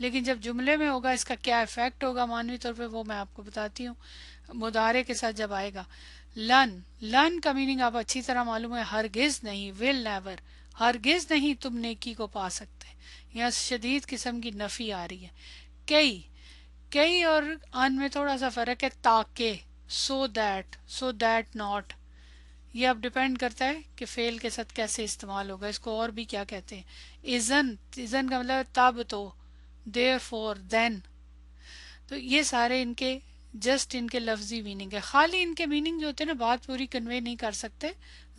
لیکن جب جملے میں ہوگا اس کا کیا افیکٹ ہوگا معنوی طور پہ وہ میں آپ کو بتاتی ہوں مضارع کے ساتھ جب آئے گا. لن، لن کا میننگ آپ اچھی طرح معلوم ہے ہرگز نہیں، ول نیور، ہرگز نہیں تم نیکی کو پا سکتے. یہاں شدید قسم کی نفی آ رہی ہے. کئی، کئی اور ان میں تھوڑا سا فرق ہے، تاکہ، سو دیٹ ناٹ، یہ اب ڈپینڈ کرتا ہے کہ فعل کے ساتھ کیسے استعمال ہوگا. اس کو اور بھی کیا کہتے ہیں، ازن، ازن کا مطلب تب تو، دیر فور، دین. تو یہ سارے ان کے جسٹ ان کے لفظی میننگ ہے. خالی ان کے میننگ جو ہوتے ہیں نا بات پوری کنوے نہیں کر سکتے،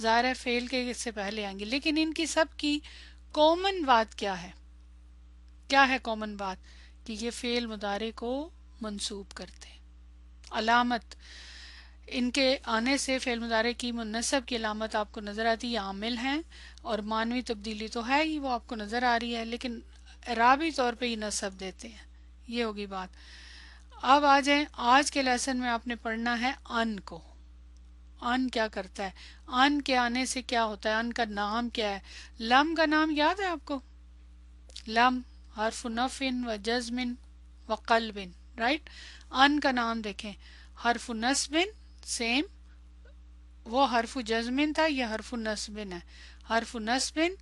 ظاہر ہے فعل کے اس سے پہلے آئیں گے، لیکن ان کی سب کی کامن بات کیا ہے؟ کیا ہے کامن بات؟ کہ یہ فعل مضارع کو منصوب کرتے ہیں. علامت ان کے آنے سے فعل مضارع کی منصب کی علامت آپ کو نظر آتی ہے، عامل ہیں اور معنوی تبدیلی تو ہے ہی، وہ آپ کو نظر آ رہی ہے، لیکن اعرابی طور پہ ہی نصب دیتے ہیں. یہ ہوگی بات. اب آ جائیں آج کے لیسن میں آپ نے پڑھنا ہے ان کو. ان کیا کرتا ہے؟ ان کے آنے سے کیا ہوتا ہے؟ ان کا نام کیا ہے؟ لم کا نام یاد ہے آپ کو؟ لم حرف نفن و جزمن و قلبن، رائٹ. ان کا نام دیکھیں، حرف نصبن، سیم، وہ حرف جزمن تھا، یہ حرف نصبن ہے. حرف نصبن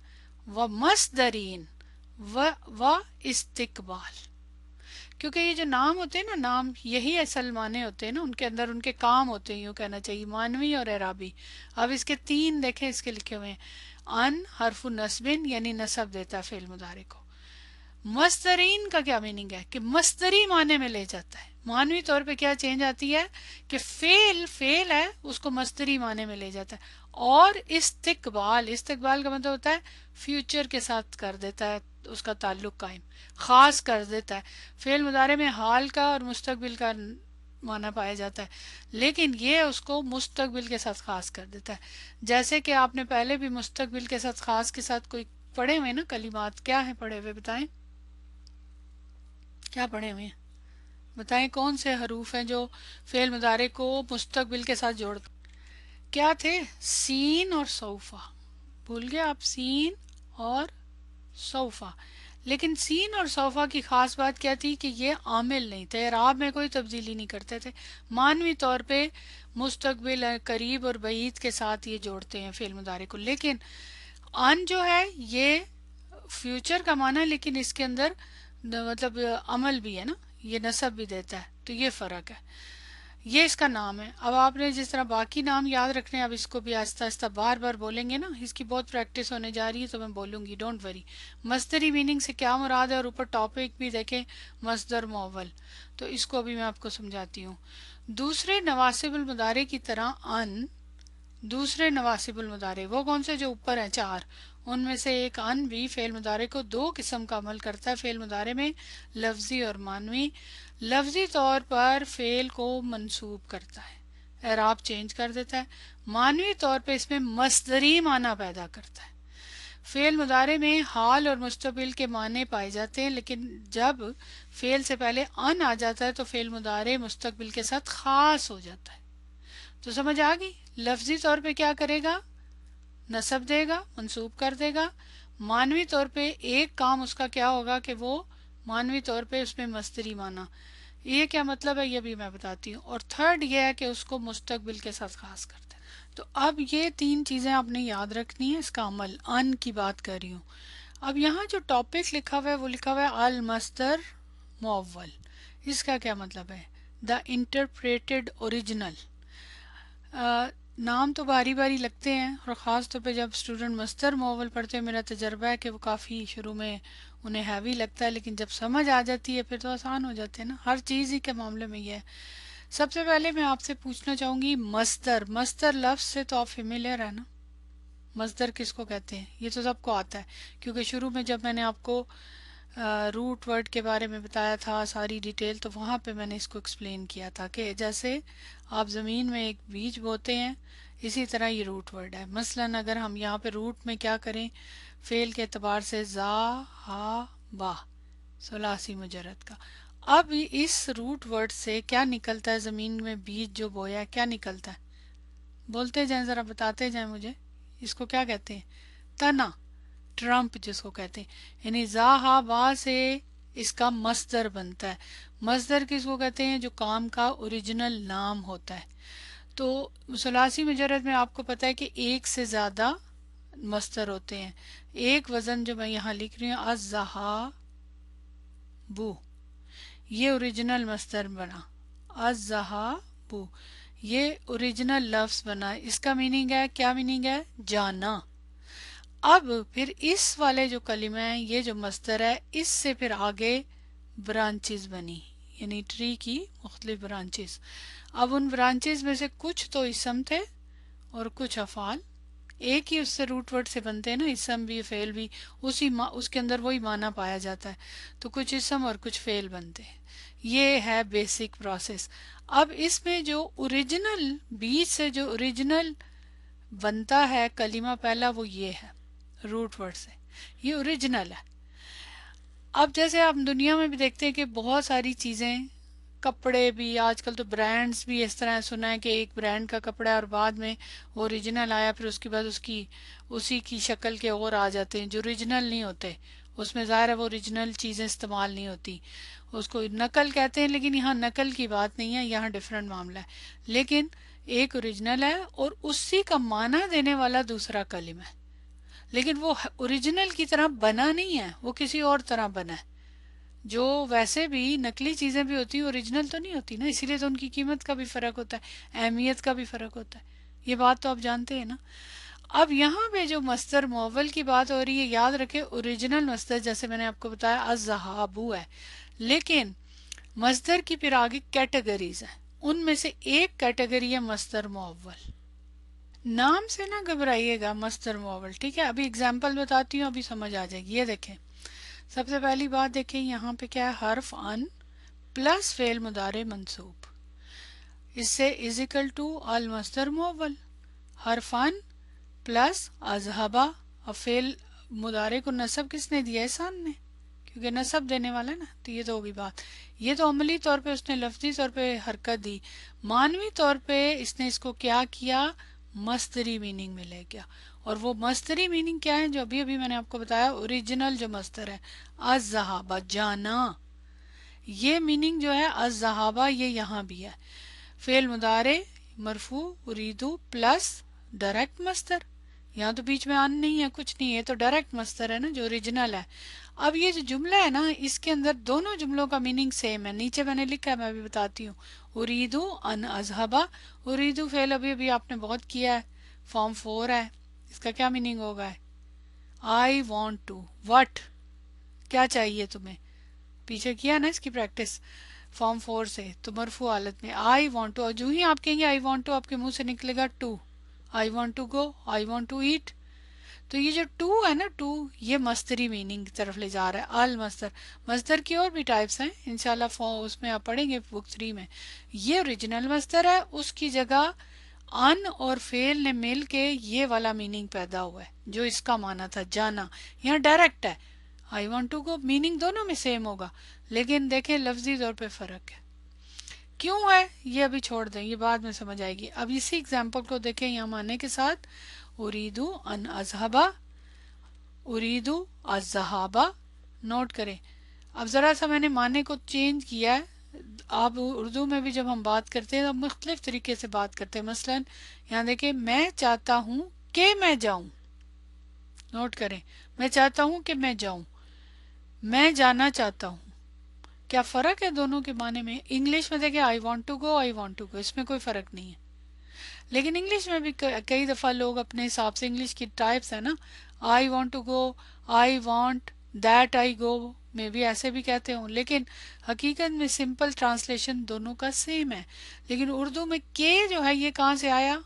و مصدرین و استقبال. کیونکہ یہ جو نام ہوتے ہیں نا، نام یہی اصل معنی ہوتے ہیں نا، ان کے اندر ان کے کام ہوتے ہیں، یوں کہنا چاہیے، معنوی اور اعرابی. اب اس کے تین دیکھیں، اس کے لکھے ہوئے ہیں. ان حرف نصبن یعنی نصب دیتا ہے فعل مضارع کو. مصدرین کا کیا میننگ ہے؟ کہ مصدری معنی میں لے جاتا ہے. معنوی طور پہ کیا چینج آتی ہے کہ فعل ہے اس کو مصدری معنی میں لے جاتا ہے. اور استقبال، استقبال کا مطلب ہوتا ہے فیوچر کے ساتھ کر دیتا ہے اس کا تعلق قائم، خاص کر دیتا ہے. فعل مضارع میں حال کا اور مستقبل کا معنی پایا جاتا ہے، لیکن یہ اس کو مستقبل کے ساتھ خاص کر دیتا ہے. جیسے کہ آپ نے پہلے بھی مستقبل کے ساتھ خاص کے ساتھ کوئی پڑھے ہوئے نا کلمات، کیا ہیں پڑھے ہوئے بتائیں؟ کیا پڑھے ہوئے ہیں بتائیں؟ کون سے حروف ہیں جو فعل مضارع کو مستقبل کے ساتھ جوڑتے؟ کیا تھے؟ سین اور سوفا. بھول گئے آپ؟ سین اور صوفہ. لیکن سین اور صوفہ کی خاص بات کیا تھی کہ یہ عامل نہیں تھے، اعراب میں کوئی تبدیلی نہیں کرتے تھے. معنوی طور پہ مستقبل، قریب اور بعید کے ساتھ یہ جوڑتے ہیں فعل مضارع کو. لیکن ان جو ہے یہ فیوچر کا معنی ہے، لیکن اس کے اندر مطلب عمل بھی ہے نا، یہ نصب بھی دیتا ہے. تو یہ فرق ہے. یہ اس کا نام ہے. اب آپ نے جس طرح باقی نام یاد رکھنے ہیں، اب اس کو بھی آہستہ آہستہ بار بار بولیں گے نا، اس کی بہت پریکٹس ہونے جا رہی ہے تو میں بولوں گی، ڈونٹ وری. مصدری میننگ سے کیا مراد ہے، اور اوپر ٹاپک بھی دیکھیں مصدر معول، تو اس کو بھی میں آپ کو سمجھاتی ہوں. دوسرے نواسب المضارع کی طرح ان، دوسرے نواسب المضارع وہ کون سے جو اوپر ہیں چار، ان میں سے ایک ان بھی فعل مضارع کو دو قسم کا عمل کرتا ہے. فعل مضارع میں لفظی اور معنوی. لفظی طور پر فعل کو منصوب کرتا ہے، اعراب چینج کر دیتا ہے. معنوی طور پہ اس میں مصدری معنی پیدا کرتا ہے. فعل مضارع میں حال اور مستقبل کے معنی پائے جاتے ہیں، لیکن جب فعل سے پہلے ان آ جاتا ہے تو فعل مضارع مستقبل کے ساتھ خاص ہو جاتا ہے. تو سمجھ آ گئی؟ لفظی طور پہ کیا کرے گا؟ نصب دے گا، منصوب کر دے گا. معنوی طور پہ ایک کام اس کا کیا ہوگا کہ وہ معنوی طور پہ اس میں مصدری معنی. یہ کیا مطلب ہے یہ بھی میں بتاتی ہوں. اور تھرڈ یہ ہے کہ اس کو مستقبل کے ساتھ خاص کرتے ہیں. تو اب یہ تین چیزیں آپ نے یاد رکھنی ہے. اس کا عمل ان کی بات کر رہی ہوں. اب یہاں جو ٹاپک لکھا ہوا ہے وہ لکھا ہوا ہے المصدر معول. اس کا کیا مطلب ہے؟ دا انٹرپریٹڈ اوریجنل. نام تو باری باری لگتے ہیں، اور خاص طور پہ جب اسٹوڈنٹ مصدر معول پڑھتے ہیں، میرا تجربہ ہے کہ وہ کافی شروع میں انہیں ہیوی لگتا ہے، لیکن جب سمجھ آ جاتی ہے پھر تو آسان ہو جاتے ہیں نا. ہر چیز ہی کے معاملے میں یہ ہے. سب سے پہلے میں آپ سے پوچھنا چاہوں گی مصدر، مصدر لفظ سے تو آپ فیملیئر ہے نا؟ مصدر کس کو کہتے ہیں؟ یہ تو سب کو آتا ہے، کیونکہ شروع میں جب میں نے آپ کو روٹ ورڈ کے بارے میں بتایا تھا ساری ڈیٹیل، تو وہاں پہ میں نے اس کو ایکسپلین کیا تھا کہ جیسے آپ زمین میں ایک بیج بوتے ہیں، اسی طرح یہ روٹ ورڈ ہے. مثلاً اگر ہم یہاں پہ روٹ میں کیا کریں، فعل کے اعتبار سے زا، ہا، با، ثلاثی مجرد کا. اب اس روٹ ورڈ سے کیا نکلتا ہے؟ زمین میں بیج جو بویا کیا نکلتا ہے؟ بولتے جائیں، ذرا بتاتے جائیں مجھے. اس کو کیا کہتے ہیں؟ تنا، ٹرمپ جس کو کہتے ہیں. یعنی زا، ہا، با سے اس کا مصدر بنتا ہے. مصدر کس کو کہتے ہیں؟ جو کام کا اوریجنل نام ہوتا ہے. تو ثلاثی مجرد میں آپ کو پتا ہے کہ ایک سے زیادہ مصدر ہوتے ہیں. ایک وزن جو میں یہاں لکھ رہی ہوں الذهاب، یہ اوریجنل مصدر بنا. الذهاب یہ اوریجنل لفظ بنا. اس کا میننگ ہے، کیا میننگ ہے؟ جانا. اب پھر اس والے جو کلمہ ہے، یہ جو مصدر ہے، اس سے پھر آگے برانچز بنی، یعنی ٹری کی مختلف برانچز. اب ان برانچز میں سے کچھ تو اسم تھے اور کچھ افعال. ایک ہی اس سے روٹ ورڈ سے بنتے ہیں نا، اسم بھی فعل بھی، اس کے اندر وہی معنی پایا جاتا ہے. تو کچھ اسم اور کچھ فعل بنتے ہیں. یہ ہے بیسک پروسیس. اب اس میں جو اوریجنل بیچ سے جو اوریجنل بنتا ہے کلمہ پہلا، وہ یہ ہے روٹ ورڈ سے، یہ اوریجنل ہے. اب جیسے آپ دنیا میں بھی دیکھتے ہیں کہ بہت ساری چیزیں، کپڑے بھی آج کل تو برانڈز بھی اس طرح سنا ہے کہ ایک برانڈ کا کپڑا ہے اور بعد میں وہ اوریجنل آیا، پھر اس کے بعد اسی کی شکل کے اور آ جاتے ہیں جو اوریجنل نہیں ہوتے. اس میں ظاہر ہے وہ اوریجنل چیزیں استعمال نہیں ہوتی، اس کو نقل کہتے ہیں. لیکن یہاں نقل کی بات نہیں ہے، یہاں ڈیفرنٹ معاملہ ہے. لیکن ایک اوریجنل ہے اور اسی کا معنی دینے والا دوسرا کلمہ ہے، لیکن وہ اوریجنل کی طرح بنا نہیں ہے، وہ کسی اور طرح بنا ہے. جو ویسے بھی نقلی چیزیں بھی ہوتی ہیں اوریجنل تو نہیں ہوتی نا، اسی لیے تو ان کی قیمت کا بھی فرق ہوتا ہے، اہمیت کا بھی فرق ہوتا ہے. یہ بات تو آپ جانتے ہیں نا. اب یہاں پہ جو مصدر معول کی بات ہو رہی ہے، یاد رکھیں اوریجنل مصدر جیسے میں نے آپ کو بتایا الذهاب ہے، لیکن مصدر کی پھر آگے کیٹیگریز ہیں. ان میں سے ایک کیٹیگری ہے مصدر معول. نام سے نہ گھبرائیے گا، مصدر معول، ٹھیک ہے. ابھی اگزامپل بتاتی ہوں، ابھی سمجھ آ جائے گی. یہ دیکھیں، سب سے پہلی بات دیکھیں یہاں پہ کیا ہے، حرف ان پلس فعل مضارع منصوب. اس سے از اکل ٹو المصدر معول. حرف ان پلس اذهب. اب فعل مضارع کو نصب کس نے دیا؟ احسان نے، کیونکہ نصب دینے والا نا. تو یہ تو ہوگی بات. یہ تو عملی طور پہ اس نے لفظی طور پہ حرکت دی، معنوی طور پہ اس نے اس کو کیا کیا، مصدری میننگ میں لے گیا. اور وہ مصدری میننگ کیا ہے؟ جو ابھی میں نے آپ کو بتایا، اوریجنل جو مصدر ہے الذهاب، جانا. یہ میننگ جو ہے الذهاب، یہ یہاں بھی ہے. فعل مضارع مرفوع اریدو پلس ڈائریکٹ مصدر. یہاں تو بیچ میں ان نہیں ہے، کچھ نہیں ہے، تو ڈائریکٹ مصدر ہے نا جو اوریجنل ہے. اب یہ جو جملہ ہے نا، اس کے اندر دونوں جملوں کا میننگ سیم ہے. نیچے میں نے لکھا ہے، میں ابھی بتاتی ہوں. اریدو ان اذهب. اریدو فعل ابھی آپ نے بہت کیا ہے، فارم 4 ہے. اس کا کیا میننگ ہوگا؟ آئی وانٹ ٹو. وٹ، کیا چاہیے تمہیں؟ پیچھے کیا نا اس کی پریکٹس فارم 4 سے. تو مرفوع حالت میں آئی وانٹ ٹو، اور جو ہی آپ کہیں گے آئی وانٹ ٹو، آپ کے منہ سے نکلے گا to. I want to go, I want to eat. تو یہ جو ٹو ہے نا، ٹو یہ مصدری میننگ کی طرف لے جا رہا ہے. المصدر، مصدر کی اور بھی ٹائپس ہیں انشاءاللہ، اس میں آپ پڑھیں گے بک 3 میں. یہ اوریجنل مصدر ہے، اس کی جگہ ان اور فعل نے مل کے یہ والا میننگ پیدا ہوا ہے جو اس کا معنی تھا جانا. یہاں ڈائریکٹ ہے I want to go, meaning دونوں میں سیم ہوگا، لیکن دیکھیں لفظی طور پہ فرق ہے. کیوں ہے یہ ابھی چھوڑ دیں، یہ بعد میں سمجھ آئے گی. اب اسی اگزامپل کو دیکھیں یہاں معنی کے ساتھ. اریدو ان اذهب، اریدو الذهاب. نوٹ کریں، اب ذرا سا میں نے معنی کو چینج کیا ہے. آپ اردو میں بھی جب ہم بات کرتے ہیں تو مختلف طریقے سے بات کرتے ہیں. مثلا یہاں دیکھیں، میں چاہتا ہوں کہ میں جاؤں. نوٹ کریں، میں چاہتا ہوں کہ میں جاؤں، میں جانا چاہتا ہوں. کیا فرق ہے دونوں کے معنی میں؟ انگلش میں دیکھیں I want to go, I want to go, اس میں کوئی فرق نہیں ہے. لیکن انگلش میں بھی کئی دفعہ لوگ اپنے حساب سے، انگلش کی ٹائپس ہے نا، I want to go, I want that I go, میں بھی ایسے بھی کہتے ہوں. لیکن حقیقت میں سمپل ٹرانسلیشن دونوں کا سیم ہے. لیکن اردو میں کے جو ہے یہ کہاں سے آیا؟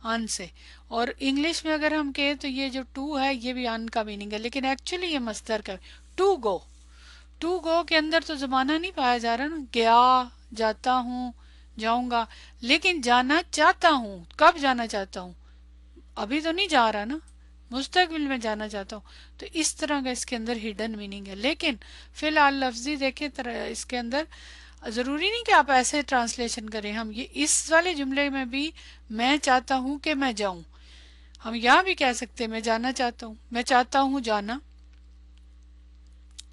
ان سے. اور انگلش میں اگر ہم کہیں تو یہ جو ٹو ہے یہ بھی ان کا میننگ ہے، لیکن ایکچولی یہ مصدر کا ٹو گو. ٹو گو کے اندر تو زمانہ نہیں پایا جا رہا نا، گیا، جاتا ہوں، جاؤں گا. لیکن جانا چاہتا ہوں، کب جانا چاہتا ہوں؟ ابھی تو نہیں جا رہا نا، مستقبل میں جانا چاہتا ہوں. تو اس طرح کا اس کے اندر ہڈن میننگ ہے. لیکن فی الحال لفظی دیکھیں اس کے اندر ضروری نہیں کہ آپ ایسے ٹرانسلیشن کریں. ہم یہ اس والے جملے میں بھی میں چاہتا ہوں کہ میں جاؤں، ہم یہاں بھی کہہ سکتے ہیں میں جانا چاہتا ہوں، میں چاہتا ہوں جانا.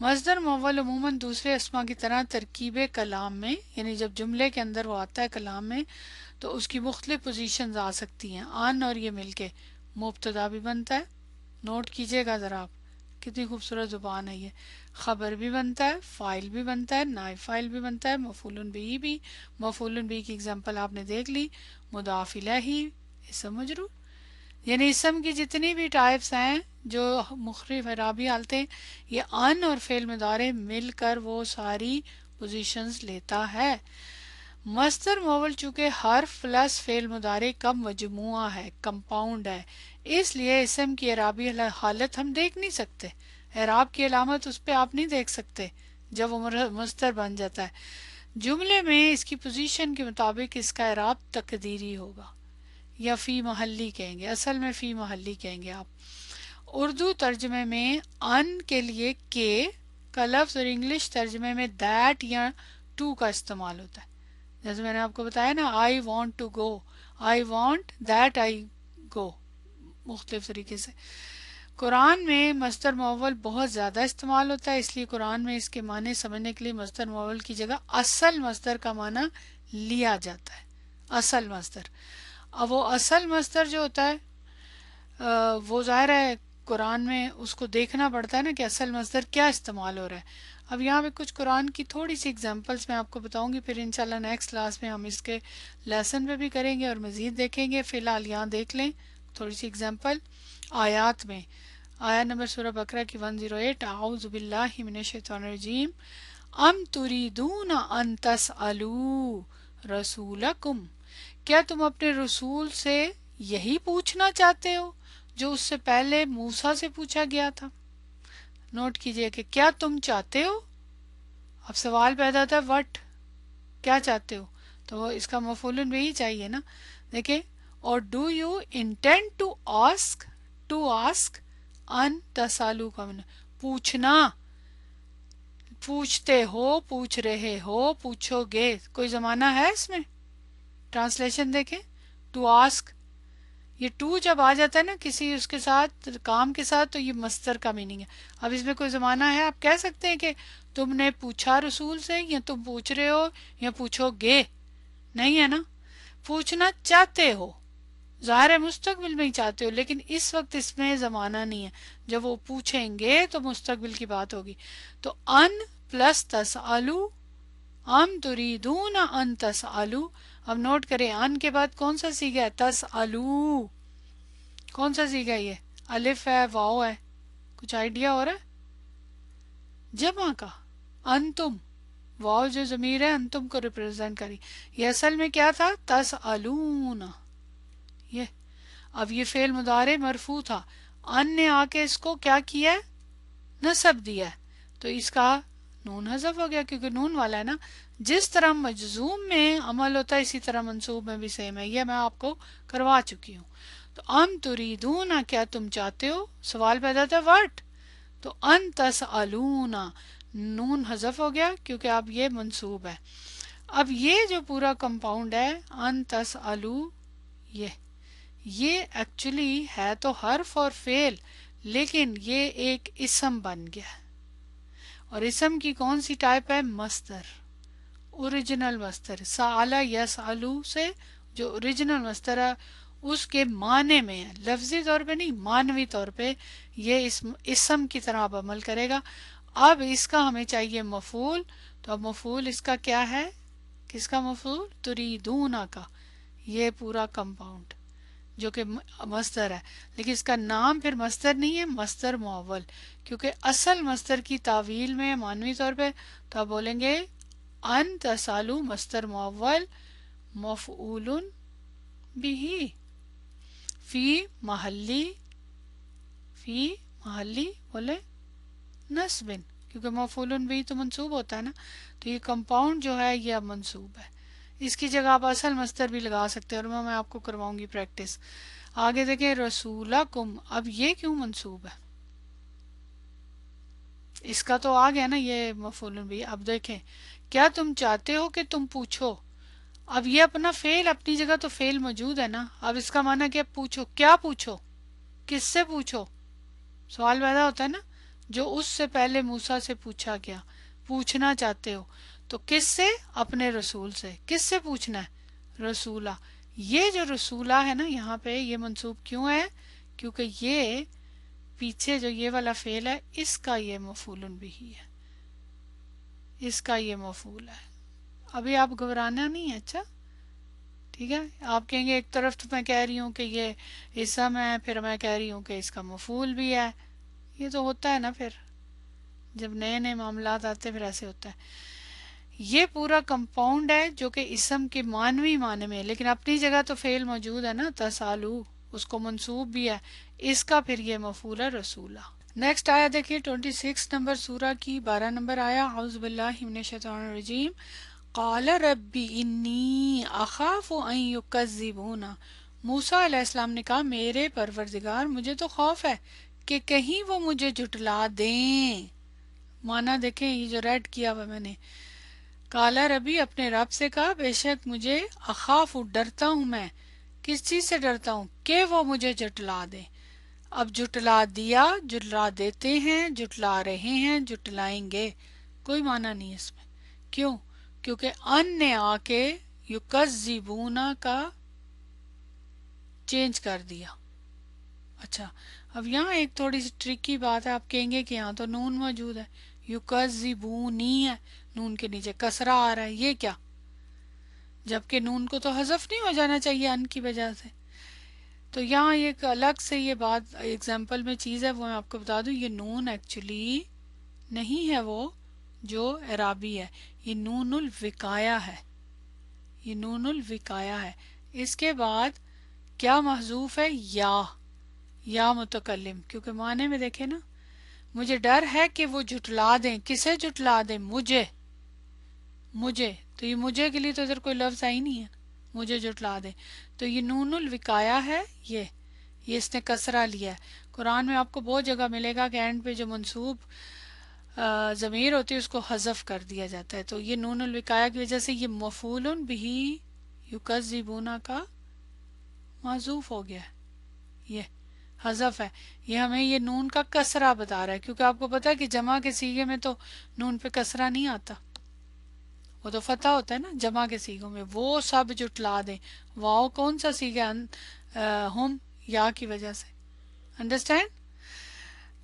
مصدر مؤول عموماً دوسرے اسما کی طرح ترکیب کلام میں، یعنی جب جملے کے اندر وہ آتا ہے کلام میں تو اس کی مختلف پوزیشنز آ سکتی ہیں. ان اور یہ مل کے مبتدا بھی بنتا ہے، نوٹ کیجئے گا ذرا آپ، کتنی خوبصورت زبان ہے یہ. خبر بھی بنتا ہے، فائل بھی بنتا ہے، نائب فائل بھی بنتا ہے، مفعول بھی. مفعول بھی کی اگزامپل آپ نے دیکھ لی، مضاف الیہ، اسم مجرور. یعنی اسم کی جتنی بھی ٹائپس ہیں جو مختلف اعرابی حالتیں، یہ ان اور فعل مضارع مل کر وہ ساری پوزیشنز لیتا ہے. مصدر مؤول چونکہ حرف پلس فعل مضارع کا مجموعہ ہے، کمپاؤنڈ ہے، اس لیے اسم کی اعرابی حالت ہم دیکھ نہیں سکتے، اعراب کی علامت اس پہ آپ نہیں دیکھ سکتے جب وہ مصدر بن جاتا ہے. جملے میں اس کی پوزیشن کے مطابق اس کا اعراب تقدیری ہوگا یا فی محلی کہیں گے، اصل میں فی محلی کہیں گے آپ. اردو ترجمے میں ان کے لیے کے کا لفظ اور انگلش ترجمے میں دیٹ یا ٹو کا استعمال ہوتا ہے. جیسے میں نے آپ کو بتایا نا، I want to go, I want that I go, مختلف طریقے سے. قرآن میں مصدر مؤول بہت زیادہ استعمال ہوتا ہے، اس لیے قرآن میں اس کے معنی سمجھنے کے لیے مصدر مؤول کی جگہ اصل مصدر کا معنی لیا جاتا ہے. اصل مصدر، اب وہ اصل مصدر جو ہوتا ہے وہ ظاہر ہے قرآن میں اس کو دیکھنا پڑتا ہے نا کہ اصل مصدر کیا استعمال ہو رہا ہے. اب یہاں پہ کچھ قرآن کی تھوڑی سی اگزامپلس میں آپ کو بتاؤں گی، پھر انشاءاللہ نیکسٹ کلاس میں ہم اس کے لیسن پہ بھی کریں گے اور مزید دیکھیں گے. فی الحال یہاں دیکھ لیں تھوڑی سی اگزامپل آیات میں. آیت نمبر سورہ بقرہ کی 108، اعوذ باللہ من الشیطان الرجیم، ام تریدون ان تسألوا رسولکم، کیا تم اپنے رسول سے یہی پوچھنا چاہتے ہو جو اس سے پہلے موسیٰ سے پوچھا گیا تھا. نوٹ کیجئے کہ کیا تم چاہتے ہو، اب سوال پیدا ہوتا ہے وٹ، کیا چاہتے ہو، تو وہ اس کا مفعول بھی چاہیے نا. دیکھیں، اور do you intend to ask, to ask, ان تسالو کا معنی پوچھنا، پوچھتے ہو، پوچھ رہے ہو، پوچھو گے، کوئی زمانہ ہے اس میں. ٹرانسلیشن دیکھیں، ٹو آسک، یہ ٹو جب آ جاتا ہے نا کسی اس کے ساتھ کام کے ساتھ تو یہ مصدر کا میننگ ہے. اب اس میں کوئی زمانہ ہے آپ کہہ سکتے ہیں کہ تم نے پوچھا رسول سے، یا تم پوچھ رہے ہو، یا پوچھو گے، نہیں ہے نا. پوچھنا چاہتے ہو، ظاہر ہے مستقبل میں ہی چاہتے ہو، لیکن اس وقت اس میں زمانہ نہیں ہے. جب وہ پوچھیں گے تو مستقبل کی بات ہوگی. تو ان پلس تسالو، ام تریدون ان تسالو. اب نوٹ کریں ان کے بعد کون سا سیگا ہے، تسالو. کون سا سیگا، یہ الف ہے، واو ہے، کچھ آئیڈیا ہو رہا ہے؟ جمع کا، انتم، واو جو ضمیر ہے انتم کو ریپرزینٹ کری. یہ اصل میں کیا تھا، تسالون. یہ اب یہ فعل مضارع مرفوع تھا، ان نے آ کے اس کو کیا کیا ہے، نصب دیا ہے، تو اس کا نون حذف ہو گیا کیونکہ نون والا ہے نا. جس طرح مجزوم میں عمل ہوتا ہے اسی طرح منصوب میں بھی سیم ہے، یہ میں آپ کو کروا چکی ہوں. تو ام تریدون، کیا تم چاہتے ہو، سوال پیدا ہوتا ہے وٹ، تو ان تسالون، نون حذف ہو گیا کیونکہ اب یہ منصوب ہے. اب یہ جو پورا کمپاؤنڈ ہے ان تسالو، یہ ایکچولی ہے تو حرف اور فعل، لیکن یہ ایک اسم بن گیا ہے. اور اسم کی کون سی ٹائپ ہے، مصدر، اوریجنل مصدر. سآلا یسالو سے جو اوریجنل مصدر ہے اس کے معنی میں ہے، لفظی طور پہ نہیں، معنوی طور پہ یہ اسم کی طرح اب عمل کرے گا. اب اس کا ہمیں چاہیے مفعول، تو اب مفعول اس کا کیا ہے، کس کا مفعول، تریدونا کا. یہ پورا کمپاؤنڈ جو کہ مصدر ہے، لیکن اس کا نام پھر مصدر نہیں ہے، مصدر مؤول، کیونکہ اصل مصدر کی تعویل میں معنوی طور پہ تو آپ بولیں گے ان تسالو مصدر مؤول مفعول بھی فی محلی، فی محلی بولے نصب، کیونکہ مفعول بھی تو منصوب ہوتا ہے نا. تو یہ کمپاؤنڈ جو ہے یہ اب منصوب ہے، اس کی جگہ آپ اصل مصدر بھی لگا سکتے ہیں، اور میں آپ کو کرواؤں گی پریکٹس. آگے دیکھیں رسولکم، اب یہ کیوں منصوب ہے، اس کا تو آ گیا نا یہ مفعول بھی. اب دیکھیں، کیا تم چاہتے ہو کہ تم پوچھو، اب یہ اپنا فعل اپنی جگہ تو فعل موجود ہے نا. اب اس کا معنی کہ پوچھو، کیا پوچھو، کس سے پوچھو، سوال پیدا ہوتا ہے نا. جو اس سے پہلے موسیٰ سے پوچھا گیا، پوچھنا چاہتے ہو تو کس سے؟ اپنے رسول سے۔ کس سے پوچھنا ہے؟ رسولہ۔ یہ جو رسولہ ہے نا یہاں پہ یہ منصوب کیوں ہے؟ کیونکہ یہ پیچھے جو یہ والا فعل ہے اس کا یہ مفعول بھی ہے، اس کا یہ مفعول ہے۔ ابھی آپ گھبرانا نہیں ہے، اچھا ٹھیک ہے؟ آپ کہیں گے ایک طرف تو میں کہہ رہی ہوں کہ یہ اسم ہے، پھر میں کہہ رہی ہوں کہ اس کا مفعول بھی ہے، یہ تو ہوتا ہے نا، پھر جب نئے نئے معاملات آتے پھر ایسے ہوتا ہے۔ یہ پورا کمپاؤنڈ ہے جو کہ اسم کے معنوی معنی میں ہے، لیکن اپنی جگہ تو فعل موجود ہے نا، تسالو، اس کو منصوب بھی ہے، اس کا پھر یہ مفعول ہے رسولہ۔ نیکسٹ آیا دیکھیے 26 نمبر سورہ کی 12 نمبر آیا، اعوذ باللہ من الشیطان الرجیم، قال ربی انی اخاف ان یکذبون۔ موسیٰ علیہ السلام نے کہا میرے پروردگار مجھے تو خوف ہے کہ کہیں وہ مجھے جھٹلا دیں۔ معنی دیکھیں یہ جو ریڈ کیا ہوا میں نے، کالا ربی اپنے رب سے کہا بے شک مجھے اخاف ڈرتا ہوں میں، کس چیز سے ڈرتا ہوں؟ کہ وہ مجھے جھٹلا دیں۔ اب جھٹلا دیا، جھٹلا دیتے ہیں، جھٹلا رہے ہیں، جھٹلائیں گے، کوئی معنی نہیں ہے اس میں۔ کیوں؟ کیونکہ ان نے آ کے یکذبونا کا چینج کر دیا۔ اچھا اب یہاں ایک تھوڑی سی ٹرکی بات ہے، آپ کہیں گے کہ یہاں تو نون موجود ہے، یکذبونی ہے، نون کے نیچے کسرہ آ رہا ہے، یہ کیا؟ جبکہ نون کو تو حذف نہیں ہو جانا چاہیے ان کی وجہ سے۔ تو یہاں ایک الگ سے یہ بات ایگزامپل میں چیز ہے وہ میں آپ کو بتا دوں، یہ نون ایکچولی نہیں ہے وہ جو اعرابی ہے، یہ نون الوقایا ہے، یہ نون الوقایا ہے۔ اس کے بعد کیا محذوف ہے؟ یا متکلم، کیونکہ معنی میں دیکھیں نا، مجھے ڈر ہے کہ وہ جھٹلا دیں، کسے جھٹلا دیں؟ مجھے تو یہ مجھے کے لیے تو ادھر کوئی لفظ آئی نہیں ہے، مجھے جھٹلا دیں، تو یہ نون الوقایا ہے، یہ اس نے کسرہ لیا ہے۔ قرآن میں آپ کو بہت جگہ ملے گا کہ اینڈ پہ جو منصوب ضمیر ہوتی ہے اس کو حذف کر دیا جاتا ہے، تو یہ نون الوقایا کی وجہ سے یہ مفعول بھی یکذبون کا معذوف ہو گیا ہے، یہ حذف ہے۔ یہ ہمیں یہ نون کا کسرہ بتا رہا ہے، کیونکہ آپ کو پتا ہے کہ جمع کے صیغے میں تو نون پہ کسرہ نہیں آتا، وہ تو فتح ہوتا ہے نا جمع کے صیغوں میں، وہ سب جھٹلا دیں۔ واؤ کون سا صیغہ؟ ہم، یا کی وجہ سے، انڈرسٹینڈ؟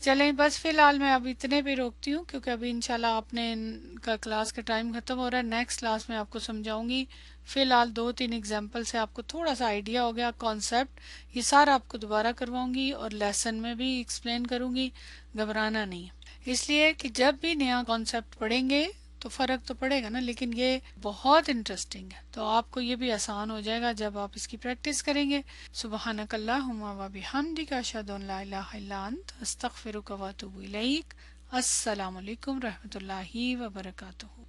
چلیں بس فی الحال میں اب اتنے پہ روکتی ہوں، کیونکہ ابھی انشاءاللہ آپ نے ان کا کلاس کا ٹائم ختم ہو رہا ہے، نیکسٹ کلاس میں آپ کو سمجھاؤں گی۔ فی الحال 2-3 ایگزامپل سے آپ کو تھوڑا سا آئیڈیا ہو گیا کانسیپٹ، یہ سارا آپ کو دوبارہ کرواؤں گی اور لیسن میں بھی ایکسپلین کروں گی، گھبرانا نہیں، اس لیے کہ جب بھی نیا کانسیپٹ پڑھیں گے تو فرق تو پڑے گا نا، لیکن یہ بہت انٹرسٹنگ ہے، تو آپ کو یہ بھی آسان ہو جائے گا جب آپ اس کی پریکٹس کریں گے۔ سبحانک اللہم و بحمدک، اشہد ان لا الہ الا انت، استغفرک و اتوب الیک۔ السلام علیکم رحمۃ اللہ وبرکاتہ۔